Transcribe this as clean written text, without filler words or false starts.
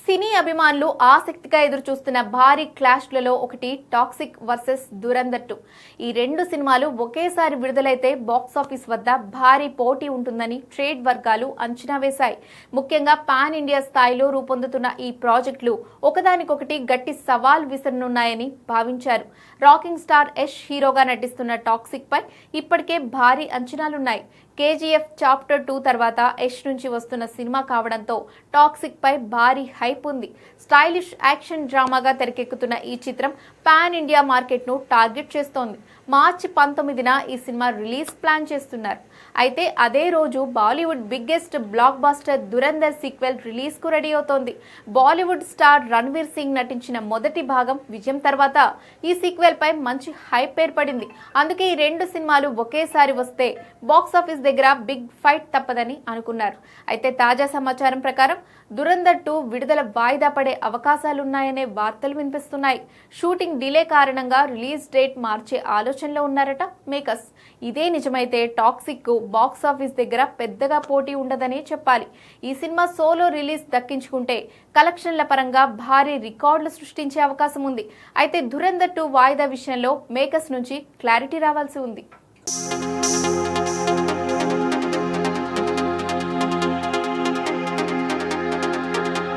సినీ అభిమానులు ఆసక్తిగా ఎదురుచూస్తున్న భారీ క్లాష్లలో ఒకటి టాక్సిక్ వర్సెస్ దురంధర్ 2. ఈ రెండు సినిమాలు ఒకేసారి విడుదలైతే బాక్సాఫీస్ వద్ద భారీ పోటీ ఉంటుందని ట్రేడ్ వర్గాలు అంచనా వేశాయి. ముఖ్యంగా పాన్ ఇండియా స్థాయిలో రూపొందుతున్న ఈ ప్రాజెక్టులు ఒకదానికొకటి గట్టి సవాల్ విసరనున్నాయని భావించారు. రాకింగ్ స్టార్ యష్ హీరోగా నటిస్తున్న టాక్సిక్ పై ఇప్పటికే భారీ అంచనాలున్నాయి. కేజీఎఫ్ చాప్టర్ 2 తర్వాత యష్ నుంచి వస్తున్న సినిమా కావడంతో టాక్సిక్ పై భారీ హైప్ ఉంది. స్టైలిష్ యాక్షన్ డ్రామాగా తెరకెక్కుతున్న ఈ చిత్రం పాన్ ఇండియా మార్కెట్ ను టార్గెట్ చేస్తోంది. మార్చి 19న ఈ సినిమా రిలీజ్ ప్లాన్ చేస్తున్నారు. అయితే అదే రోజు Bollywood biggest blockbuster Dhurandhar sequel release కు రెడీ అవుతోంది. బాలీవుడ్ స్టార్ రణ్వీర్ సింగ్ నటించిన మొదటి భాగం విజయం తర్వాత ఈ సీక్వెల్ పై మంచి హైప్ ఏర్పడింది. అందుకే ఈ రెండు సినిమాలు ఒకేసారి వస్తే బాక్సాఫీస్ దగ్గర బిగ్ ఫైట్ తప్పదని అనుకున్నారు. అయితే తాజా సమాచారం ప్రకారం దురంధర్ 2 విడుదల వాయిదా పడే అవకాశాలున్నాయనే వార్తలు వినిపిస్తున్నాయి. షూటింగ్ డిలే కారణంగా రిలీజ్ డేట్ మార్చే ఆలోచనలో ఉన్నారట మేకర్స్. ఇదే నిజమైతే టాక్సిక్ కు బాక్సాఫీస్ దగ్గర పెద్దగా పోటీ ఉండదనే చెప్పాలి. ఈ సినిమా సోలో రిలీజ్ దక్కించుకుంటే కలెక్షన్ల పరంగా భారీ రికార్డులు సృష్టించే అవకాశం ఉంది. అయితే దురంధర్ 2 వాయిదా విషయంలో మేకర్స్ నుంచి క్లారిటీ రావాల్సి ఉంది.